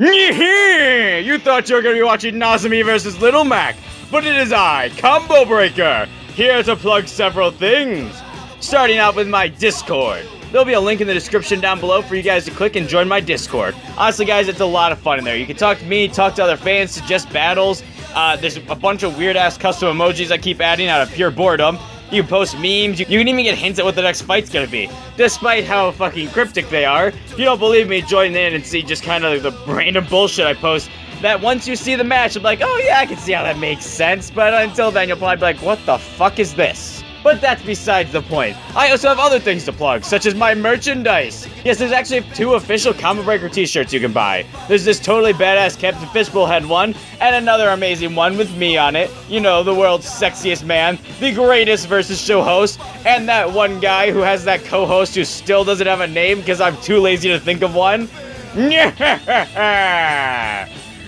You thought you were going to be watching Nozami versus Little Mac, but it is I, Combo Breaker, here to plug several things. Starting out with my Discord. There'll be a link in the description down below for you guys to click and join my Discord. Honestly, guys, it's a lot of fun in there. You can talk to me, talk to other fans, suggest battles. There's a bunch of weird-ass custom emojis I keep adding out of pure boredom. You can post memes. You can even get hints at what the next fight's gonna be, despite how fucking cryptic they are. If you don't believe me, join in and see just kind of the random bullshit I post. That once you see the match, I'm like, oh yeah, I can see how that makes sense. But until then, you'll probably be like, what the fuck is this? But that's besides the point. I also have other things to plug, such as my merchandise. Yes, there's actually 2 official Combo Breaker t-shirts you can buy. There's this totally badass Captain Fishbowl head one, and another amazing one with me on it. You know, the world's sexiest man, the greatest versus show host, and that one guy who has that co-host who still doesn't have a name because I'm too lazy to think of one.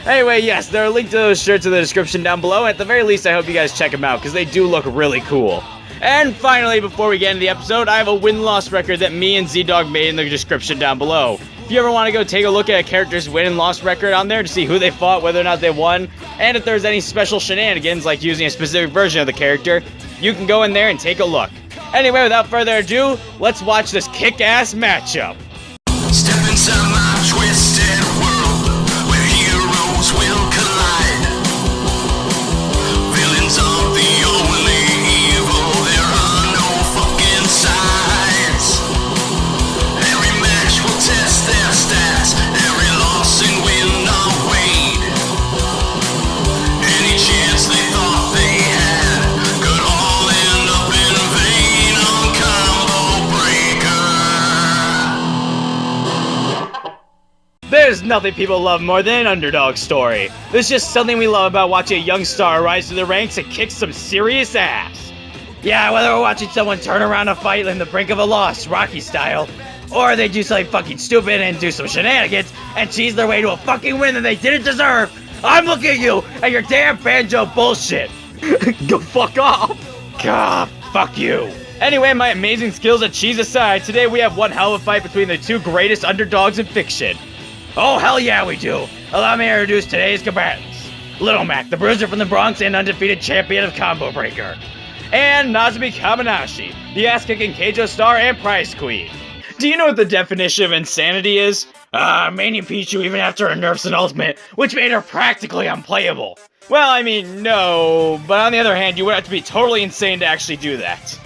Anyway, yes, there are links to those shirts in the description down below, and at the very least, I hope you guys check them out, because they do look really cool. And finally, before we get into the episode, I have a win-loss record that me and Z-Dog made in the description down below. If you ever want to go take a look at a character's win and loss record on there to see who they fought, whether or not they won, and if there's any special shenanigans like using a specific version of the character, you can go in there and take a look. Anyway, without further ado, let's watch this kick-ass matchup. Step inside my twisted world, where heroes will collide. Villains are the only evil, there are no fucking sides. Every match will test their stats, every loss and win are weighed. Any chance they thought they had could all end up in vain on Combo Breaker. There's nothing people love more than an underdog story. There's just something we love about watching a young star rise through the ranks and kick some serious ass. Yeah, whether we're watching someone turn around a fight in the brink of a loss, Rocky style, or they do something fucking stupid and do some shenanigans and cheese their way to a fucking win that they didn't deserve, I'm looking at you and your damn banjo bullshit. Go fuck off. God, fuck you. Anyway, my amazing skills at cheese aside, today we have one hell of a fight between the 2 greatest underdogs in fiction. Oh, hell yeah, we do. Allow me to introduce today's combatants. Little Mac, the bruiser from the Bronx and undefeated champion of Combo Breaker. And Nozami Kamanashi, the ass-kicking Keijo star and prize queen. Do you know what the definition of insanity is? Mania Pichu even after her nerfs and ultimate, which made her practically unplayable. Well, I mean, no, but on the other hand, you would have to be totally insane to actually do that.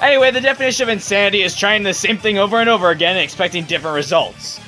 Anyway, the definition of insanity is trying the same thing over and over again and expecting different results.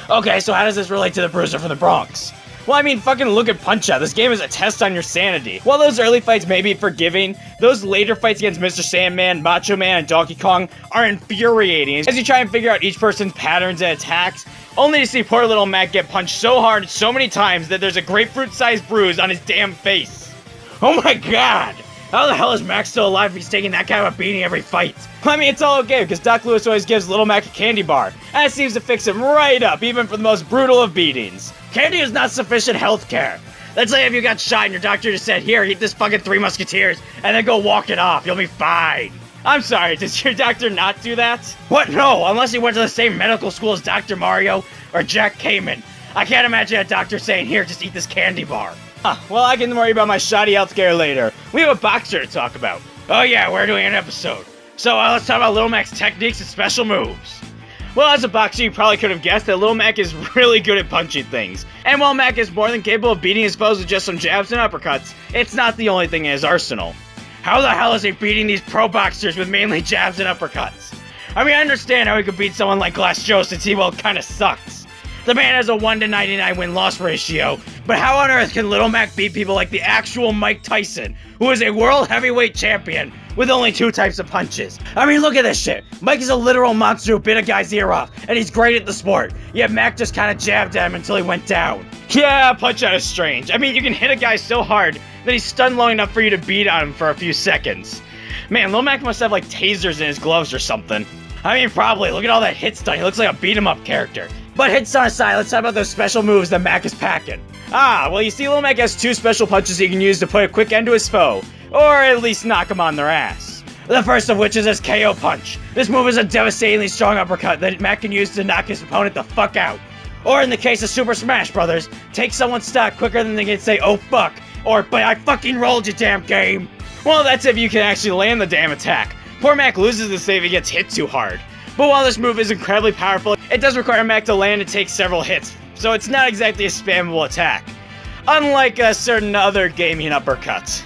Okay, so how does this relate to the bruiser from the Bronx? Well, I mean, fucking look at Punch-Out. This game is a test on your sanity. While those early fights may be forgiving, those later fights against Mr. Sandman, Macho Man, and Donkey Kong are infuriating as you try and figure out each person's patterns and attacks, only to see poor little Mac get punched so hard so many times that there's a grapefruit-sized bruise on his damn face. Oh my god! How the hell is Mac still alive if he's taking that kind of a beating every fight? I mean, it's all okay, because Doc Lewis always gives Little Mac a candy bar, and it seems to fix him right up, even for the most brutal of beatings. Candy is not sufficient health care. Let's say if you got shot and your doctor just said, here, eat this fucking 3 Musketeers, and then go walk it off, you'll be fine. I'm sorry, does your doctor not do that? What, no, unless he went to the same medical school as Dr. Mario or Jack Kamen. I can't imagine a doctor saying, here, just eat this candy bar. Well, I can worry about my shoddy healthcare later. We have a boxer to talk about. Oh yeah, we're doing an episode. So let's talk about Little Mac's techniques and special moves. Well, as a boxer, you probably could have guessed that Little Mac is really good at punching things. And while Mac is more than capable of beating his foes with just some jabs and uppercuts, it's not the only thing in his arsenal. How the hell is he beating these pro boxers with mainly jabs and uppercuts? I mean, I understand how he could beat someone like Glass Joe since he, well, kinda sucks. The man has a 1-to-99 win-loss ratio, but how on earth can Little Mac beat people like the actual Mike Tyson, who is a world heavyweight champion with only 2 types of punches? I mean, look at this shit. Mike is a literal monster who bit a guy's ear off, and he's great at the sport, yet Mac just kinda jabbed at him until he went down. Yeah, Punch-Out is strange. I mean, you can hit a guy so hard that he's stunned long enough for you to beat on him for a few seconds. Man, Little Mac must have like tasers in his gloves or something. I mean, probably. Look at all that hit stun. He looks like a beat-em-up character. But hit stun aside, let's talk about those special moves that Mac is packing. Well, you see, Little Mac has 2 special punches he can use to put a quick end to his foe, or at least knock him on their ass. The first of which is his KO punch. This move is a devastatingly strong uppercut that Mac can use to knock his opponent the fuck out. Or in the case of Super Smash Bros., take someone's stock quicker than they can say, oh fuck, or but I fucking rolled you damn game. Well, that's if you can actually land the damn attack. Poor Mac loses the save if he gets hit too hard. But while this move is incredibly powerful, it does require Mac to land and take several hits, so it's not exactly a spammable attack. Unlike a certain other gaming uppercuts.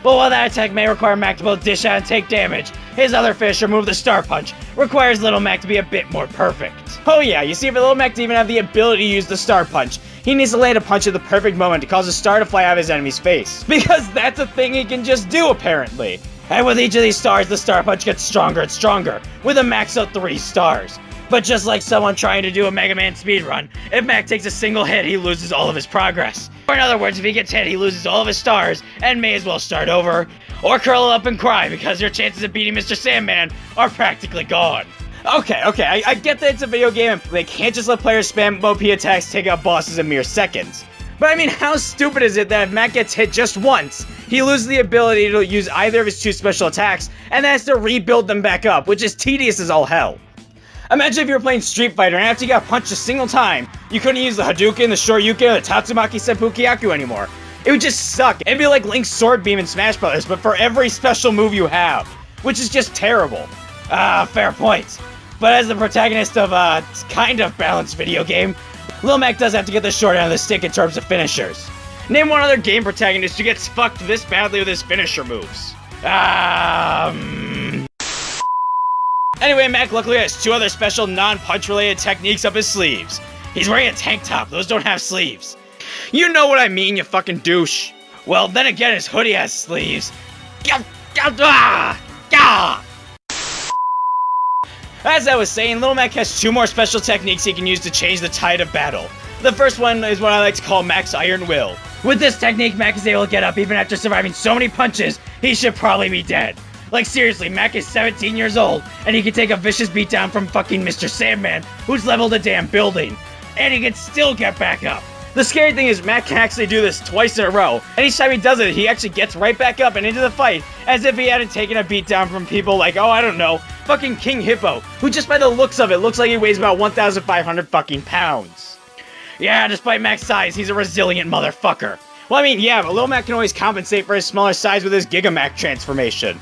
But while that attack may require Mac to both dish out and take damage, his other finisher move, the Star Punch, requires Little Mac to be a bit more perfect. Oh yeah, you see, for Little Mac to even have the ability to use the Star Punch, he needs to land a punch at the perfect moment to cause a star to fly out of his enemy's face. Because that's a thing he can just do, apparently. And with each of these stars, the Star Punch gets stronger and stronger, with a max of 3 stars. But just like someone trying to do a Mega Man speedrun, if Mac takes a single hit, he loses all of his progress. Or in other words, if he gets hit, he loses all of his stars, and may as well start over. Or curl up and cry, because your chances of beating Mr. Sandman are practically gone. Okay, I get that it's a video game, and they can't just let players spam OP attacks take out bosses in mere seconds. But I mean, how stupid is it that if Mac gets hit just once, he loses the ability to use either of his 2 special attacks, and then has to rebuild them back up, which is tedious as all hell. Imagine if you were playing Street Fighter and after you got punched a single time, you couldn't use the Hadouken, the Shoryuken, or the Tatsumaki Senpukyaku anymore. It would just suck. It'd be like Link's Sword Beam in Smash Bros., but for every special move you have, which is just terrible. Fair point. But as the protagonist of a kind of balanced video game, Lil Mac does have to get the short end of the stick in terms of finishers. Name one other game protagonist who gets fucked this badly with his finisher moves. Anyway, Mac luckily has 2 other special non-punch related techniques up his sleeves. He's wearing a tank top, those don't have sleeves. You know what I mean, you fucking douche. Well, then again, his hoodie has sleeves. As I was saying, Little Mac has 2 more special techniques he can use to change the tide of battle. The first one is what I like to call Mac's Iron Will. With this technique, Mac is able to get up even after surviving so many punches, he should probably be dead. Like seriously, Mac is 17 years old, and he can take a vicious beatdown from fucking Mr. Sandman, who's leveled a damn building. And he can still get back up. The scary thing is Mac can actually do this twice in a row. And each time he does it, he actually gets right back up and into the fight, as if he hadn't taken a beatdown from people like, oh, I don't know, fucking King Hippo, who just by the looks of it, looks like he weighs about 1,500 fucking pounds. Yeah, despite Mac's size, he's a resilient motherfucker. Well, I mean, yeah, but Lil Mac can always compensate for his smaller size with his Gigamac transformation.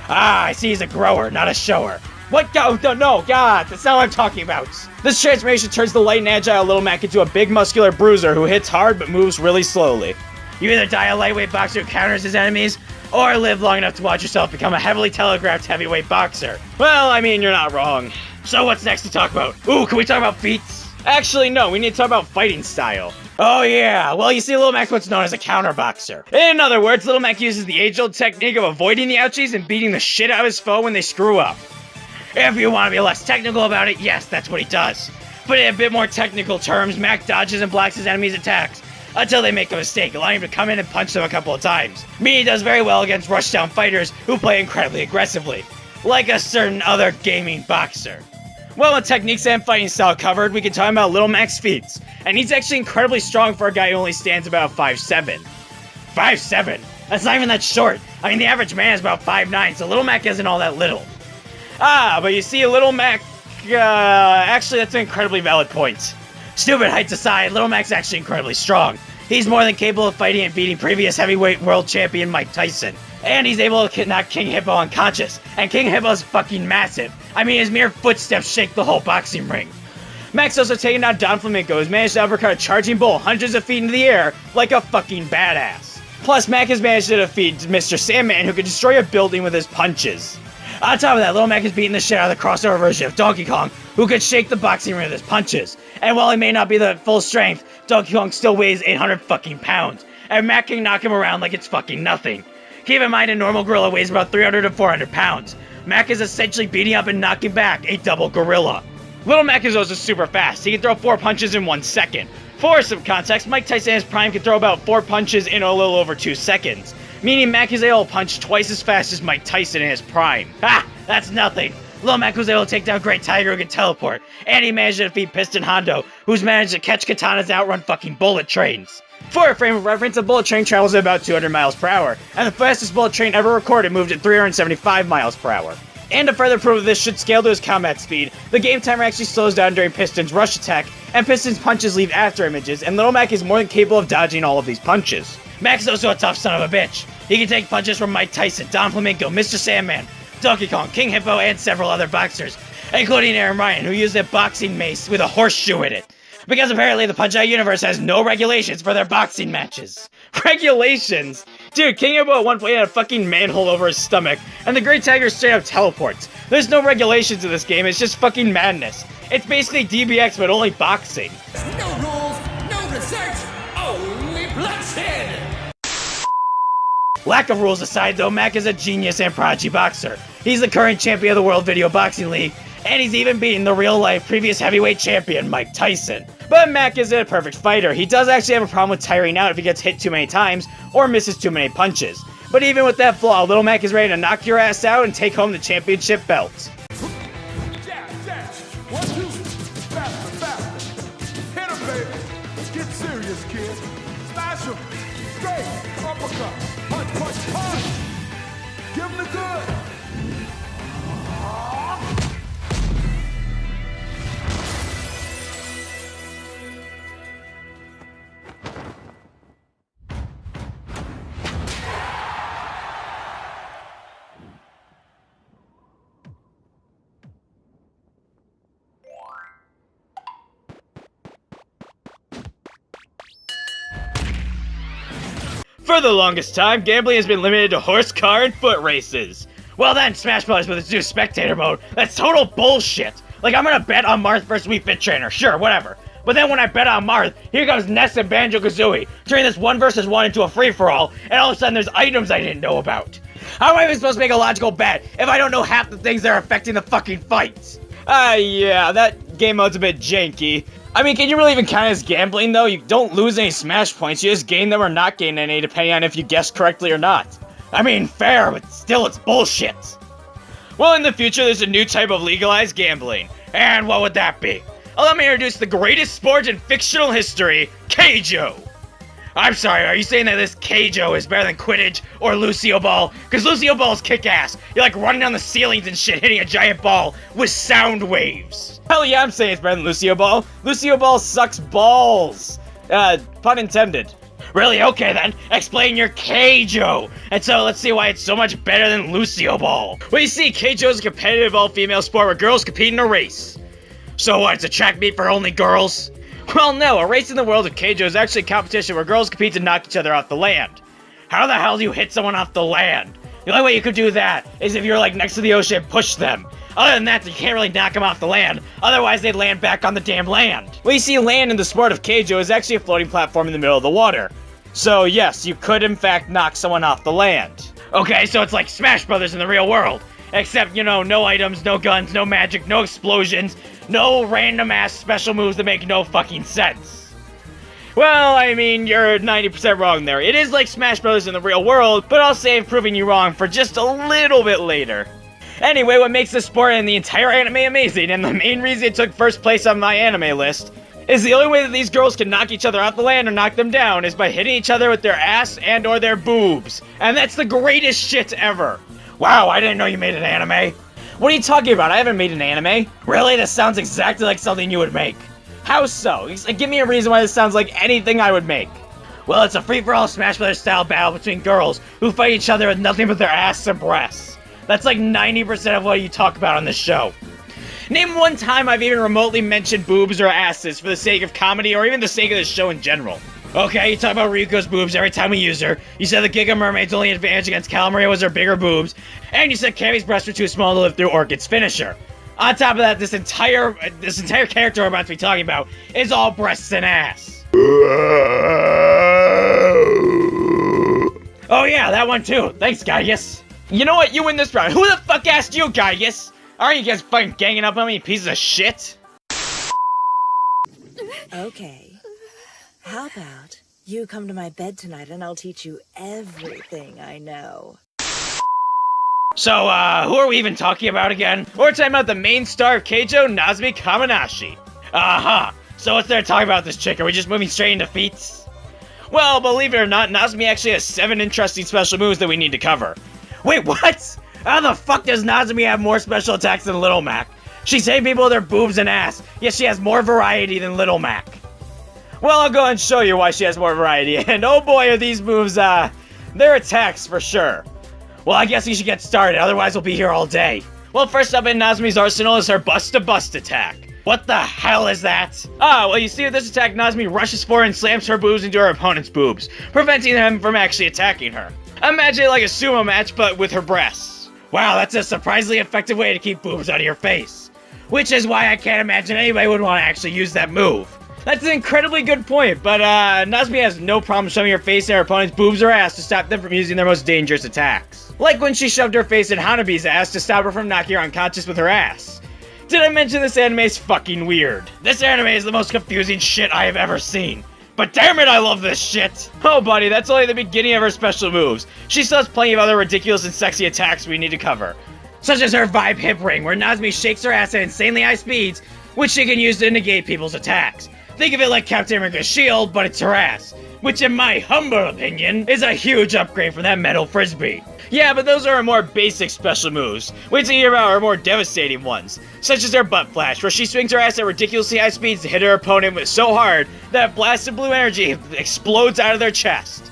I see he's a grower, not a shower. What? No, God, that's not what I'm talking about. This transformation turns the light and agile Little Mac into a big muscular bruiser who hits hard but moves really slowly. You either die a lightweight boxer who counters his enemies, or live long enough to watch yourself become a heavily telegraphed heavyweight boxer. Well, I mean, you're not wrong. So what's next to talk about? Ooh, can we talk about feats? Actually, no, we need to talk about fighting style. Oh yeah, well you see Lil Mac's what's known as a counter boxer. In other words, Lil Mac uses the age-old technique of avoiding the ouchies and beating the shit out of his foe when they screw up. If you want to be less technical about it, yes, that's what he does. But in a bit more technical terms, Mac dodges and blocks his enemies' attacks until they make a mistake, allowing him to come in and punch them a couple of times. Meaning he does very well against rushdown fighters who play incredibly aggressively, like a certain other gaming boxer. Well, with techniques and fighting style covered, we can talk about Little Mac's feats. And he's actually incredibly strong for a guy who only stands about 5'7". 5'7"? That's not even that short. I mean, the average man is about 5'9", so Little Mac isn't all that little. But you see, Little Mac, actually that's an incredibly valid point. Stupid heights aside, Little Mac's actually incredibly strong. He's more than capable of fighting and beating previous heavyweight world champion Mike Tyson. And he's able to knock King Hippo unconscious. And King Hippo's fucking massive. I mean, his mere footsteps shake the whole boxing ring. Mac's also taken down Don Flamenco, who's managed to uppercut a charging bull hundreds of feet into the air like a fucking badass. Plus, Mac has managed to defeat Mr. Sandman, who can destroy a building with his punches. On top of that, Little Mac is beating the shit out of the crossover version of Donkey Kong, who could shake the boxing ring with his punches. And while he may not be the full strength, Donkey Kong still weighs 800 fucking pounds, and Mac can knock him around like it's fucking nothing. Keep in mind, a normal gorilla weighs about 300 to 400 pounds. Mac is essentially beating up and knocking back a double gorilla. Little Mac is also super fast. He can throw 4 punches in 1 second. For some context, Mike Tyson in his prime can throw about 4 punches in a little over 2 seconds. Meaning Mac is able to punch twice as fast as Mike Tyson in his prime. Ha! That's nothing. Lil Mac was able to take down Great Tiger who can teleport. And he managed to defeat Piston Hondo, who's managed to catch katanas and outrun fucking bullet trains. For a frame of reference, a bullet train travels at about 200 miles per hour, and the fastest bullet train ever recorded moved at 375 miles per hour. And to further prove this should scale to his combat speed, the game timer actually slows down during Piston's rush attack, and Piston's punches leave after images, and Little Mac is more than capable of dodging all of these punches. Mac's also a tough son of a bitch. He can take punches from Mike Tyson, Don Flamingo, Mr. Sandman, Donkey Kong, King Hippo, and several other boxers, including Aaron Ryan, who used a boxing mace with a horseshoe in it. Because apparently the Punch-Out universe has no regulations for their boxing matches. Regulations? Dude, King Hippo at one point had a fucking manhole over his stomach, and the Great Tiger straight up teleports. There's no regulations in this game, it's just fucking madness. It's basically DBX, but only boxing. No rules, no research, only bloodshed! Lack of rules aside though, Mac is a genius and prodigy boxer. He's the current champion of the World Video Boxing League, and he's even beaten the real-life previous heavyweight champion, Mike Tyson. But Mac isn't a perfect fighter. He does actually have a problem with tiring out if he gets hit too many times, or misses too many punches. But even with that flaw, Little Mac is ready to knock your ass out and take home the championship belt. Jab, jab. 1, 2. Faster, faster. Hit him, baby. Get serious, kid. Smash him. Straight. Uppercut. Punch, punch, punch. Give him the good. For the longest time, gambling has been limited to horse, car, and foot races. Well then, Smash Bros. With its new spectator mode, that's total bullshit. Like, I'm gonna bet on Marth versus Wii Fit Trainer, sure, whatever. But then when I bet on Marth, here comes Ness and Banjo-Kazooie, turning this 1 versus 1 into a free-for-all, and all of a sudden there's items I didn't know about. How am I even supposed to make a logical bet if I don't know half the things that are affecting the fucking fights? Yeah, that game mode's a bit janky. I mean, can you really even count it as gambling, though? You don't lose any Smash points, you just gain them or not gain any, depending on if you guess correctly or not. I mean, fair, but still, it's bullshit. Well, in the future, there's a new type of legalized gambling. And what would that be? Allow me to introduce the greatest sport in fictional history, Keijo. I'm sorry, are you saying that this Keijo is better than Quidditch or Lucio Ball? Because Lucio Ball's kick-ass. You're like running on the ceilings and shit, hitting a giant ball with sound waves. Hell yeah, I'm saying it's better than Lucio Ball. Lucio Ball sucks balls. Pun intended. Really? Okay then, explain your Keijo. And so let's see why it's so much better than Lucio Ball. Well, you see, Keijo is a competitive all-female sport where girls compete in a race. So what, it's a track meet for only girls? Well, no, a race in the world of Keijo is actually a competition where girls compete to knock each other off the land. How the hell do you hit someone off the land? The only way you could do that is if you're like next to the ocean and push them. Other than that, you can't really knock them off the land, otherwise they'd land back on the damn land. Well, you see, land in the sport of Keijo is actually a floating platform in the middle of the water. So yes, you could in fact knock someone off the land. Okay, so it's like Smash Brothers in the real world. Except, you know, no items, no guns, no magic, no explosions, no random-ass special moves that make no fucking sense. Well, I mean, you're 90% wrong there. It is like Smash Bros. In the real world, but I'll save proving you wrong for just a little bit later. Anyway, what makes this sport and the entire anime amazing, and the main reason it took first place on my anime list, is the only way that these girls can knock each other off the land or knock them down is by hitting each other with their ass and or their boobs. And that's the greatest shit ever. Wow, I didn't know you made an anime. What are you talking about? I haven't made an anime. Really? This sounds exactly like something you would make. How so? Give me a reason why this sounds like anything I would make. Well, it's a free-for-all Smash Brothers style battle between girls who fight each other with nothing but their ass and breasts. That's like 90% of what you talk about on this show. Name one time I've even remotely mentioned boobs or asses for the sake of comedy or even the sake of the show in general. Okay, you talk about Ryuko's boobs every time we use her. You said the Giga Mermaid's only advantage against Calamaria was her bigger boobs. And you said Cammy's breasts were too small to live through Orchid's finisher. On top of that, this entire character we're about to be talking about is all breasts and ass. Oh yeah, that one too. Thanks, Gaius. You know what? You win this round. Who the fuck asked you, Gaius? Aren't you guys fucking ganging up on me, pieces of shit? Okay. How about you come to my bed tonight and I'll teach you everything I know. So, who are we even talking about again? We're talking about the main star of Keijo, Nozami Kamanashi. So what's there to talk about this chick? Are we just moving straight into feats? Well, believe it or not, Nozami actually has 7 interesting special moves that we need to cover. Wait, what? How the fuck does Nozami have more special attacks than Little Mac? She's hitting people with her boobs and ass, yet she has more variety than Little Mac. Well, I'll go and show you why she has more variety, and oh boy are these moves, they're attacks for sure. Well, I guess we should get started, otherwise we'll be here all day. Well, first up in Nozami's arsenal is her bust-to-bust attack. What the hell is that? Well, you see with this attack, Nozami rushes forward and slams her boobs into her opponent's boobs, preventing them from actually attacking her. Imagine it like a sumo match, but with her breasts. Wow, that's a surprisingly effective way to keep boobs out of your face. Which is why I can't imagine anybody would want to actually use that move. That's an incredibly good point, but Nozami has no problem shoving her face in her opponent's boobs or ass to stop them from using their most dangerous attacks. Like when she shoved her face in Hanabi's ass to stop her from knocking her unconscious with her ass. Did I mention this anime is fucking weird? This anime is the most confusing shit I have ever seen. But damn it, I love this shit! Oh buddy, that's only the beginning of her special moves. She still has plenty of other ridiculous and sexy attacks we need to cover. Such as her Vibe Hip Ring, where Nozami shakes her ass at insanely high speeds, which she can use to negate people's attacks. Think of it like Captain America's shield, but it's her ass. Which in my humble opinion, is a huge upgrade from that metal frisbee. Yeah, but those are her more basic special moves. Wait till you hear about her more devastating ones, such as her butt flash, where she swings her ass at ridiculously high speeds to hit her opponent with so hard that blasted blue energy explodes out of their chest.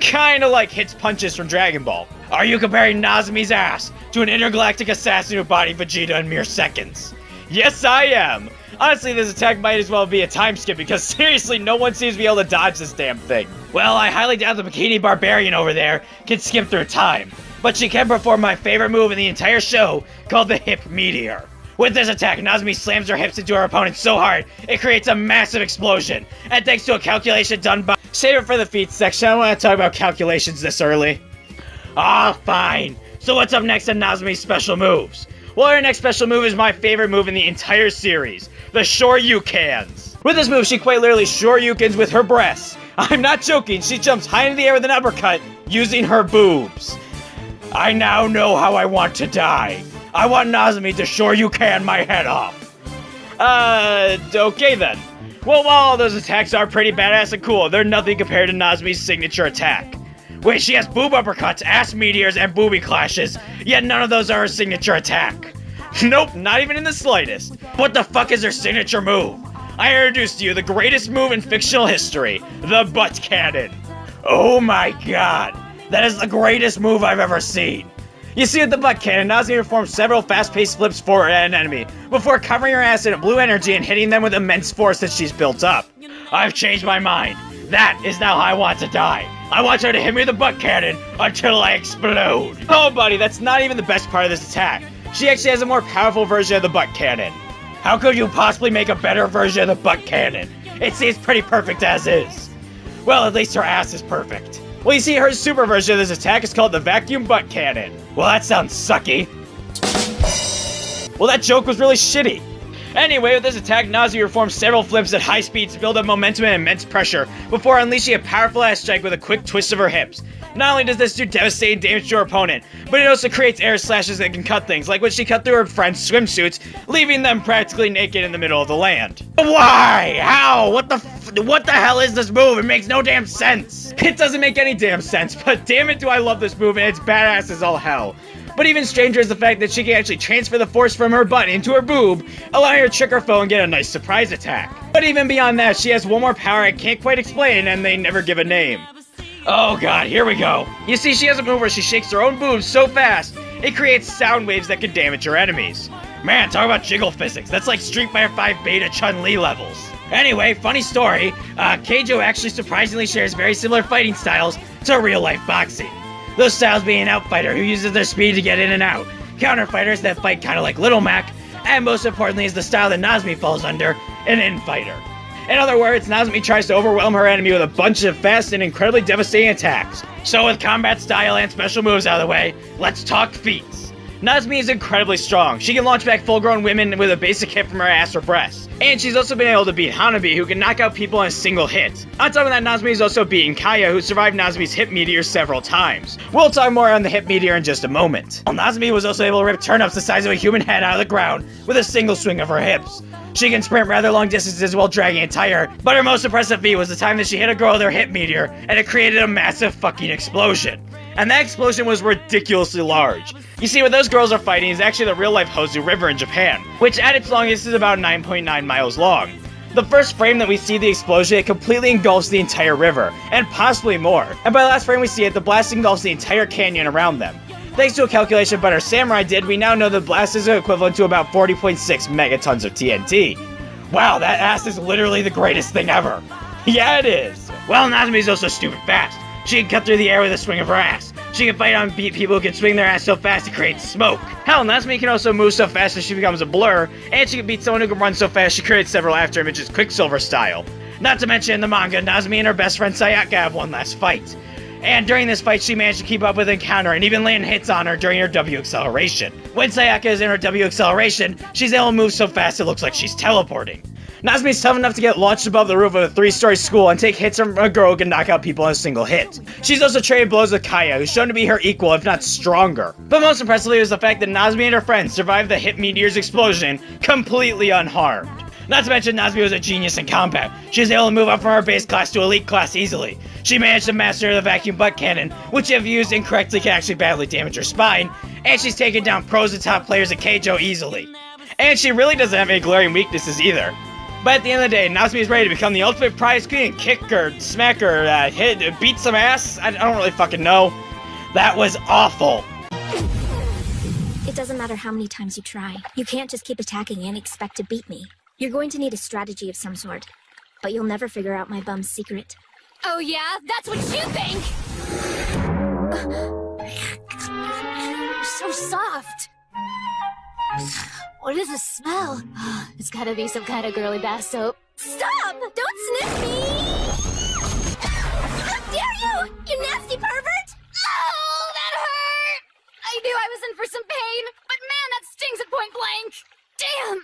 Kinda like hits punches from Dragon Ball. Are you comparing Nozami's ass to an intergalactic assassin who bodied Vegeta in mere seconds? Yes, I am! Honestly, this attack might as well be a time skip because seriously, no one seems to be able to dodge this damn thing. Well, I highly doubt the Bikini Barbarian over there can skip through time, but she can perform my favorite move in the entire show, called the Hip Meteor. With this attack, Nozami slams her hips into her opponent so hard, it creates a massive explosion, and thanks to a calculation done by— Save it for the feats section, I don't want to talk about calculations this early. Fine. So what's up next in Nozami's special moves? Well, her next special move is my favorite move in the entire series, the Shoryukens. With this move, she quite literally Shoryukens with her breasts. I'm not joking, she jumps high into the air with an uppercut, using her boobs. I now know how I want to die. I want Nozami to Shoryuken my head off. Okay then. Well, while all those attacks are pretty badass and cool, they're nothing compared to Nozami's signature attack. Wait, she has boob uppercuts, ass meteors, and booby clashes, yet none of those are her signature attack. Nope, not even in the slightest. What the fuck is her signature move? I introduced to you the greatest move in fictional history, the butt cannon. Oh my god, that is the greatest move I've ever seen. You see with the butt cannon, Nozami performs several fast-paced flips for an enemy, before covering her ass in blue energy and hitting them with immense force that she's built up. I've changed my mind. That is now how I want to die. I want her to hit me with the butt cannon until I explode. Oh buddy, that's not even the best part of this attack. She actually has a more powerful version of the butt cannon. How could you possibly make a better version of the butt cannon? It seems pretty perfect as is. Well, at least her ass is perfect. Well, you see, her super version of this attack is called the vacuum butt cannon. Well, that sounds sucky. Well, that joke was really shitty. Anyway, with this attack, Nozami performs several flips at high speeds to build up momentum and immense pressure before unleashing a powerful ass strike with a quick twist of her hips. Not only does this do devastating damage to her opponent, but it also creates air slashes that can cut things, like when she cut through her friend's swimsuits, leaving them practically naked in the middle of the land. Why? How? What the hell is this move? It makes no damn sense. It doesn't make any damn sense, but damn it do I love this move and it's badass as all hell. But even stranger is the fact that she can actually transfer the force from her butt into her boob, allowing her to trick her foe and get a nice surprise attack. But even beyond that, she has one more power I can't quite explain and they never give a name. Oh god, here we go. You see, she has a move where she shakes her own boobs so fast, it creates sound waves that can damage her enemies. Man, talk about jiggle physics, that's like Street Fighter 5 Beta Chun-Li levels. Anyway, funny story, Keijo actually surprisingly shares very similar fighting styles to real-life boxing. Those styles being an outfighter who uses their speed to get in and out, counterfighters that fight kinda like Little Mac, and most importantly is the style that Nozami falls under, an infighter. In other words, Nozami tries to overwhelm her enemy with a bunch of fast and incredibly devastating attacks. So with combat style and special moves out of the way, let's talk feats. Nozami is incredibly strong. She can launch back full-grown women with a basic hit from her ass or breast. And she's also been able to beat Hanabi, who can knock out people in a single hit. On top of that, Nozami has also beaten Kaya, who survived Nozami's hip meteor several times. We'll talk more on the hip meteor in just a moment. Well, Nozami was also able to rip turnips the size of a human head out of the ground with a single swing of her hips. She can sprint rather long distances while dragging a tire, but her most impressive feat was the time that she hit a girl with her hip meteor, and it created a massive fucking explosion. And that explosion was ridiculously large. You see, what those girls are fighting is actually the real-life Hozu River in Japan, which at its longest is about 9.9 miles long. The first frame that we see the explosion, it completely engulfs the entire river, and possibly more. And by the last frame we see it, the blast engulfs the entire canyon around them. Thanks to a calculation Butter Samurai did, we now know the blast is equivalent to about 40.6 megatons of TNT. Wow, that ass is literally the greatest thing ever. Yeah, it is. Well, Nozomi's also stupid fast. She can cut through the air with a swing of her ass. She can fight on beat people who can swing their ass so fast it creates smoke. Hell, Nozomi can also move so fast that she becomes a blur, and she can beat someone who can run so fast she creates several after images Quicksilver style. Not to mention in the manga, Nozomi and her best friend Sayaka have one last fight. And during this fight, she managed to keep up with Encounter and even land hits on her during her W acceleration. When Sayaka is in her W acceleration, she's able to move so fast it looks like she's teleporting. Nozomi's tough enough to get launched above the roof of a 3-story school and take hits from a girl who can knock out people in a single hit. She's also traded blows with Kaya, who's shown to be her equal, if not stronger. But most impressively was the fact that Nozomi and her friends survived the hit meteor's explosion completely unharmed. Not to mention, Nozomi was a genius in combat. She was able to move up from her base class to elite class easily. She managed to master the vacuum butt cannon, which if used incorrectly can actually badly damage her spine, and she's taken down pros and top players at Keijo easily. And she really doesn't have any glaring weaknesses either. But at the end of the day, Nozomi is ready to become the ultimate prize queen and kick or smack or hit, beat some ass? I don't really fucking know. That was awful. It doesn't matter how many times you try. You can't just keep attacking and expect to beat me. You're going to need a strategy of some sort. But you'll never figure out my bum's secret. Oh yeah? That's what you think! So soft. What is this smell? It's gotta be some kind of girly bath soap. Stop! Don't sniff me! How dare you! You nasty pervert! Oh, that hurt! I knew I was in for some pain, but man, that stings at point blank! Damn!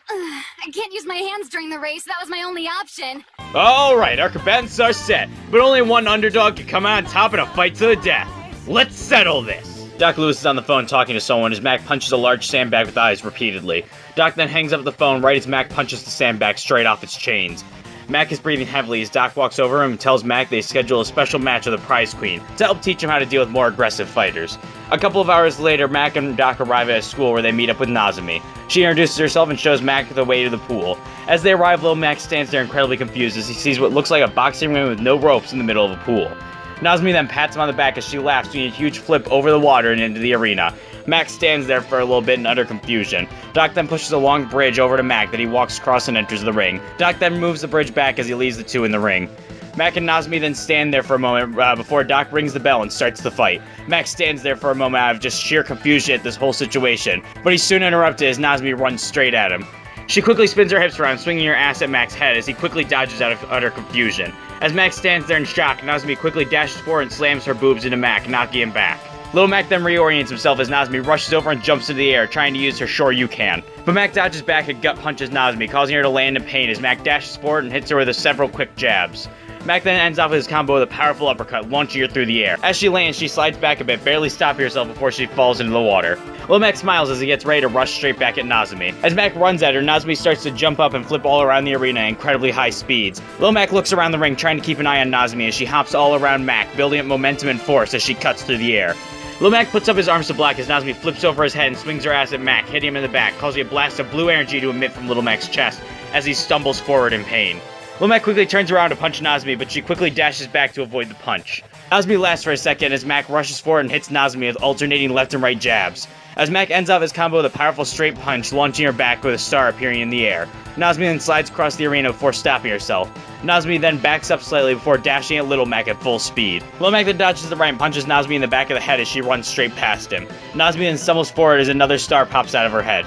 I can't use my hands during the race, that was my only option. Alright, our combatants are set, but only one underdog can come out on top in a fight to the death. Let's settle this! Doc Lewis is on the phone talking to someone as Mac punches a large sandbag with eyes repeatedly. Doc then hangs up the phone right as Mac punches the sandbag straight off its chains. Mac is breathing heavily as Doc walks over him and tells Mac they schedule a special match of the Prize Queen to help teach him how to deal with more aggressive fighters. A couple of hours later, Mac and Doc arrive at a school where they meet up with Nozomi. She introduces herself and shows Mac the way to the pool. As they arrive, little Mac stands there incredibly confused as he sees what looks like a boxing ring with no ropes in the middle of a pool. Nozomi then pats him on the back as she laughs, doing a huge flip over the water and into the arena. Mac stands there for a little bit in utter confusion. Doc then pushes a long bridge over to Mac that he walks across and enters the ring. Doc then moves the bridge back as he leaves the two in the ring. Mac and Nozomi then stand there for a moment before Doc rings the bell and starts the fight. Mac stands there for a moment out of just sheer confusion at this whole situation, but he's soon interrupted as Nozomi runs straight at him. She quickly spins her hips around, swinging her ass at Mac's head as he quickly dodges out of utter confusion. As Mac stands there in shock, Nozomi quickly dashes forward and slams her boobs into Mac, knocking him back. Little Mac then reorients himself as Nozomi rushes over and jumps into the air, trying to use her Sure You Can. But Mac dodges back and gut punches Nozomi, causing her to land in pain as Mac dashes forward and hits her with several quick jabs. Mac then ends off his combo with a powerful uppercut, launching her through the air. As she lands, she slides back a bit, barely stopping herself before she falls into the water. Lil Mac smiles as he gets ready to rush straight back at Nozomi. As Mac runs at her, Nozomi starts to jump up and flip all around the arena at incredibly high speeds. Lil Mac looks around the ring, trying to keep an eye on Nozomi as she hops all around Mac, building up momentum and force as she cuts through the air. Lil Mac puts up his arms to block as Nozomi flips over his head and swings her ass at Mac, hitting him in the back, causing a blast of blue energy to emit from Little Mac's chest as he stumbles forward in pain. Lil Mac quickly turns around to punch Nozomi, but she quickly dashes back to avoid the punch. Nozomi laughs for a second as Mac rushes forward and hits Nozomi with alternating left and right jabs. As Mac ends off his combo with a powerful straight punch, launching her back with a star appearing in the air. Nozomi then slides across the arena before stopping herself. Nozomi then backs up slightly before dashing at Little Mac at full speed. Little Mac then dodges the right and punches Nozomi in the back of the head as she runs straight past him. Nozomi then stumbles forward as another star pops out of her head.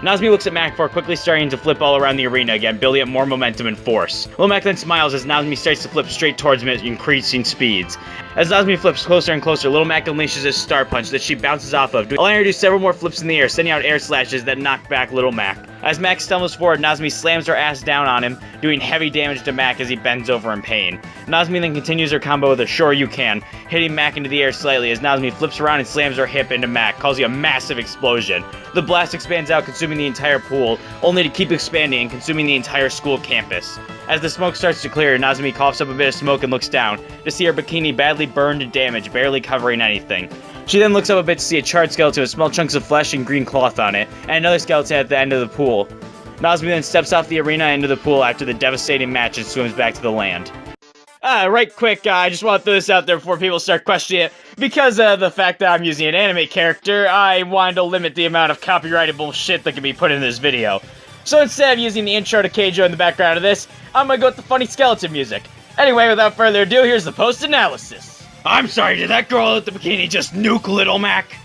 Nozomi looks at Mac before quickly starting to flip all around the arena again, building up more momentum and force. Lil Mac then smiles as Nozomi starts to flip straight towards him at increasing speeds. As Nozomi flips closer and closer, Little Mac unleashes his star punch that she bounces off of, allowing her to do several more flips in the air, sending out air slashes that knock back Little Mac. As Mac stumbles forward, Nozomi slams her ass down on him, doing heavy damage to Mac as he bends over in pain. Nozomi then continues her combo with a Sure You Can, hitting Mac into the air slightly as Nozomi flips around and slams her hip into Mac, causing a massive explosion. The blast expands out, consuming the entire pool, only to keep expanding and consuming the entire school campus. As the smoke starts to clear, Nozami coughs up a bit of smoke and looks down to see her bikini badly burned and damaged, barely covering anything. She then looks up a bit to see a charred skeleton with small chunks of flesh and green cloth on it, and another skeleton at the end of the pool. Nozami then steps off the arena into the pool after the devastating match and swims back to the land. Right quick, I just want to throw this out there before people start questioning it. Because of the fact that I'm using an anime character, I wanted to limit the amount of copyrighted bullshit that can be put in this video. So instead of using the intro to Keijo in the background of this, I'm gonna go with the funny skeleton music. Anyway, without further ado, here's the post-analysis. I'm sorry, did that girl with the bikini just nuke Little Mac?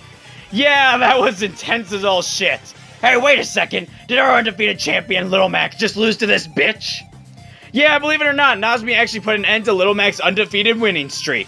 Yeah, that was intense as all shit. Hey, wait a second, did our undefeated champion Little Mac just lose to this bitch? Yeah, believe it or not, Nozami actually put an end to Little Mac's undefeated winning streak.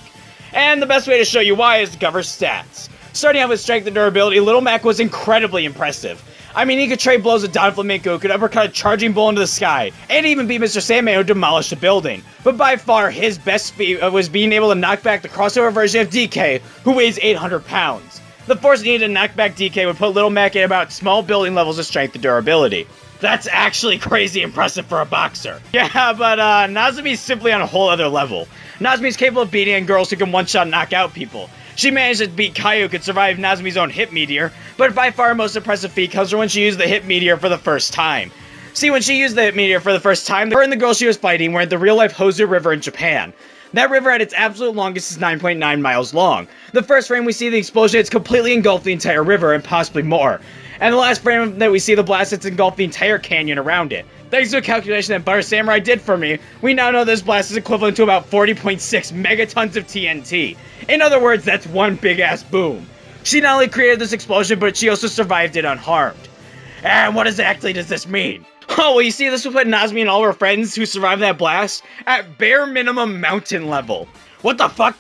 And the best way to show you why is to cover stats. Starting out with strength and durability, Little Mac was incredibly impressive. I mean, he could trade blows with Don Flamenco, could uppercut a charging bull into the sky, and even beat Mr. Sandman who demolished a building. But by far, his best feat was being able to knock back the crossover version of DK, who weighs 800 pounds. The force needed to knock back DK would put Little Mac at about small building levels of strength and durability. That's actually crazy impressive for a boxer. Yeah, but Nozami's simply on a whole other level. Nozami's capable of beating girls who can one-shot knock out people. She managed to beat Kai, who could survive Nozami's own hip meteor, but by far her most impressive feat comes from when she used the hip meteor for the first time. See, when she used the hip meteor for the first time, her and the girl she was fighting were at the real-life Hozu River in Japan. That river at its absolute longest is 9.9 miles long. The first frame we see the explosion, it's completely engulfed the entire river and possibly more. And the last frame that we see the blast, it's engulfed the entire canyon around it. Thanks to a calculation that Butter Samurai did for me, we now know this blast is equivalent to about 40.6 megatons of TNT. In other words, that's one big-ass boom. She not only created this explosion, but she also survived it unharmed. And what exactly does this mean? Oh, well, you see, this will put Nozami and all her friends who survived that blast at bare minimum mountain level. What the fuck?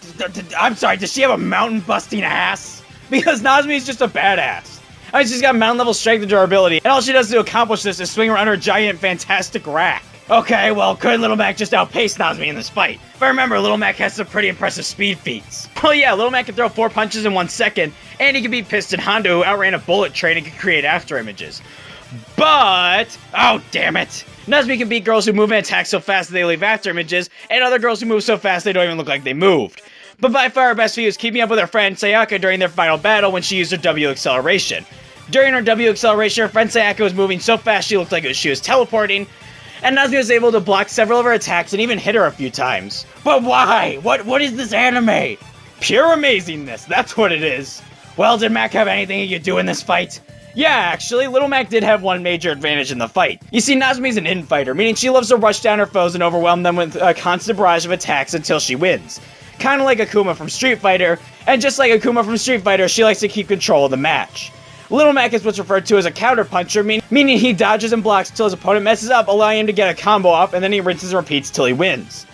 I'm sorry, does she have a mountain-busting ass? Because Nozami is just a badass. I mean, she's got mountain-level strength and durability, and all she does to accomplish this is swing around her giant, fantastic rack. Okay, well, could Little Mac just outpace Nozami in this fight? If I remember, Little Mac has some pretty impressive speed feats. Well, yeah, Little Mac can throw 4 punches in 1 second, and he can beat Piston Honda, who outran a bullet train and can create after images. But, oh damn it, Nozami can beat girls who move and attack so fast that they leave after images, and other girls who move so fast they don't even look like they moved. But by far her best feat was keeping up with her friend Sayaka during their final battle when she used her W acceleration. During her W acceleration, her friend Sayaka was moving so fast she looked like she was teleporting, and Nozami was able to block several of her attacks and even hit her a few times. But why? What is this anime? Pure amazingness, that's what it is. Well, did Mac have anything he could do in this fight? Yeah, actually, Little Mac did have one major advantage in the fight. You see, Nozami's an infighter, meaning she loves to rush down her foes and overwhelm them with a constant barrage of attacks until she wins. Kinda like Akuma from Street Fighter, and just like Akuma from Street Fighter, she likes to keep control of the match. Little Mac is what's referred to as a counter-puncher, meaning he dodges and blocks till his opponent messes up, allowing him to get a combo off, and then he rinses and repeats till he wins.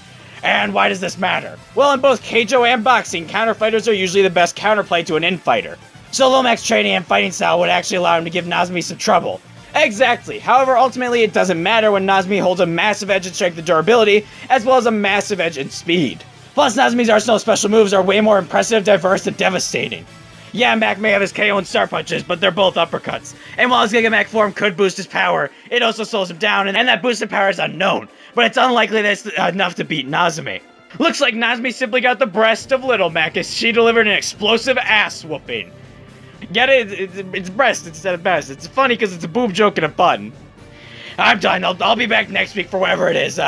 And why does this matter? Well, in both Keijo and boxing, counter-fighters are usually the best counterplay to an in-fighter. So Little Mac's training and fighting style would actually allow him to give Nozami some trouble. Exactly. However, ultimately it doesn't matter when Nozami holds a massive edge in strength and durability, as well as a massive edge in speed. Plus, Nozami's arsenal of special moves are way more impressive, diverse, and devastating. Yeah, Mac may have his KO and star punches, but they're both uppercuts. And while his Gigamac form could boost his power, it also slows him down, and that boosted power is unknown. But it's unlikely that it's enough to beat Nozami. Looks like Nozami simply got the breast of Little Mac as she delivered an explosive ass whooping. Get it? It's breast instead of best. It's funny because it's a boob joke and a bun. I'm done. I'll be back next week for whatever it is.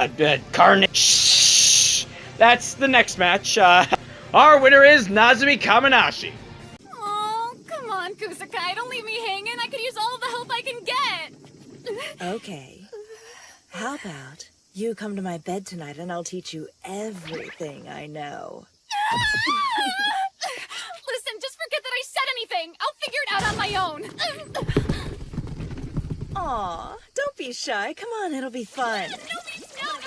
Carnage. Shh. That's the next match. Our winner is Nozami Kaminashi. Oh, come on, Kusakai. Don't leave me hanging. I could use all of the help I can get. Okay. How about you come to my bed tonight and I'll teach you everything I know. Listen, just forget that I said anything. I'll figure it out on my own. Aw, don't be shy. Come on, it'll be fun. No,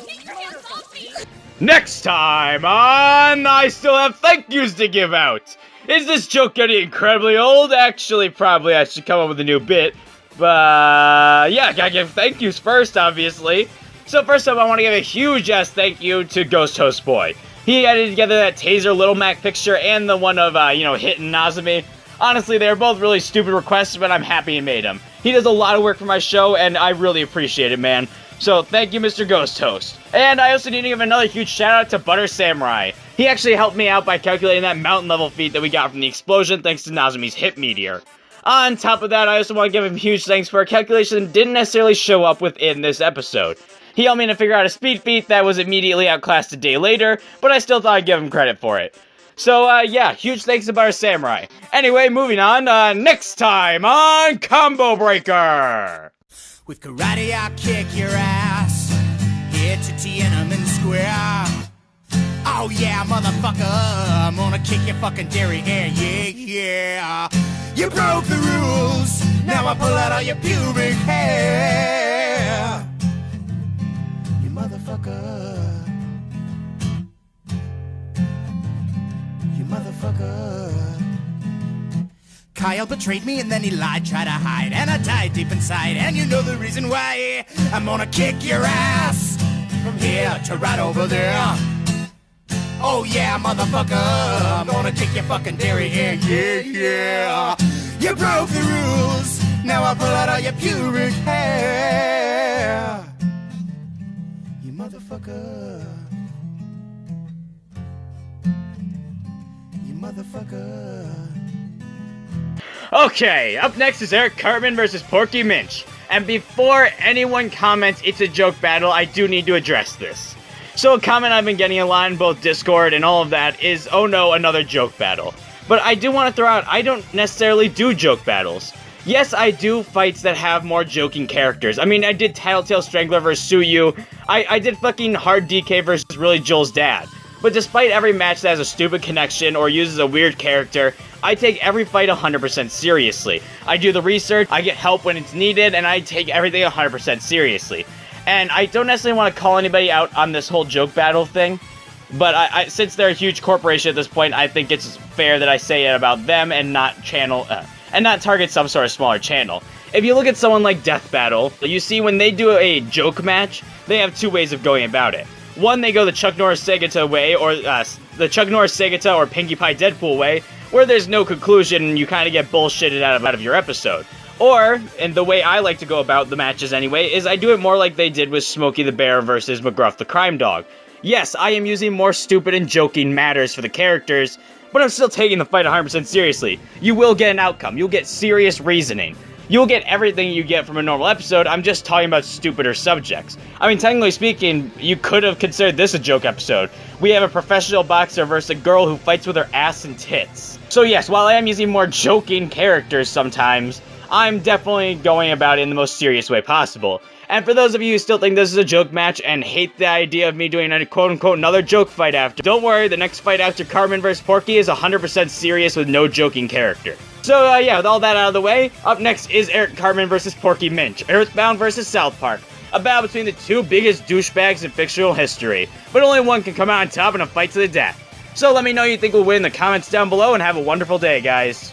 get your hands off me. Next time on I Still Have Thank Yous to Give Out. Is this joke getting incredibly old? Actually, probably I should come up with a new bit. But yeah, gotta give thank yous first, obviously. So first up, I want to give a huge ass thank you to Ghost Host Boy. He edited together that Taser Little Mac picture and the one of, hitting Nozami. Honestly, they were both really stupid requests, but I'm happy he made them. He does a lot of work for my show, and I really appreciate it, man. So thank you, Mr. Ghost Host. And I also need to give another huge shout out to Butter Samurai. He actually helped me out by calculating that mountain level feat that we got from the explosion thanks to Nozami's hit meteor. On top of that, I also want to give him huge thanks for a calculation that didn't necessarily show up within this episode. He helped me to figure out a speed feat that was immediately outclassed a day later, but I still thought I'd give him credit for it. So, yeah, huge thanks to Butter Samurai. Anyway, moving on, next time on Combo Breaker! With karate, I'll kick your ass. Here to Tiananmen Square. Oh yeah, motherfucker, I'm gonna kick your fucking derriere, yeah. You broke the rules, now I pull out all your pubic hair. You motherfucker. You motherfucker. Kyle betrayed me and then he lied, tried to hide, and I died deep inside, and you know the reason why. I'm gonna kick your ass from here to right over there. Oh yeah, motherfucker, I'm gonna kick your fucking derriere, yeah. You broke the rules, now I pull out all your pubic hair. You motherfucker. You motherfucker. Okay, up next is Eric Cartman versus Porky Minch. And before anyone comments it's a joke battle, I do need to address this. So a comment I've been getting a lot in both Discord and all of that is, oh no, another joke battle. But I do want to throw out, I don't necessarily do joke battles. Yes, I do fights that have more joking characters. I mean, I did Tattletale Strangler versus Suyu. I did fucking Hard DK versus Really Joel's dad. But despite every match that has a stupid connection or uses a weird character, I take every fight 100% seriously. I do the research, I get help when it's needed, and I take everything 100% seriously. And I don't necessarily want to call anybody out on this whole joke battle thing, but since they're a huge corporation at this point, I think it's fair that I say it about them and not target some sort of smaller channel. If you look at someone like Death Battle, you see when they do a joke match, they have two ways of going about it. One, they go the Chuck Norris Segata way, or the Chuck Norris Segata or Pinkie Pie Deadpool way, where there's no conclusion and you kind of get bullshitted out of your episode. Or, and the way I like to go about the matches anyway, is I do it more like they did with Smokey the Bear versus McGruff the Crime Dog. Yes, I am using more stupid and joking matters for the characters, but I'm still taking the fight 100% seriously. You will get an outcome, you'll get serious reasoning. You'll get everything you get from a normal episode, I'm just talking about stupider subjects. I mean, technically speaking, you could have considered this a joke episode. We have a professional boxer versus a girl who fights with her ass and tits. So yes, while I am using more joking characters sometimes, I'm definitely going about it in the most serious way possible. And for those of you who still think this is a joke match and hate the idea of me doing a quote-unquote another joke fight after, don't worry, the next fight after Cartman vs. Porky is 100% serious with no joking character. So yeah, with all that out of the way, up next is Eric Cartman vs. Porky Minch, Earthbound vs. South Park. A battle between the two biggest douchebags in fictional history, but only one can come out on top in a fight to the death. So let me know who you think will win in the comments down below, and have a wonderful day, guys.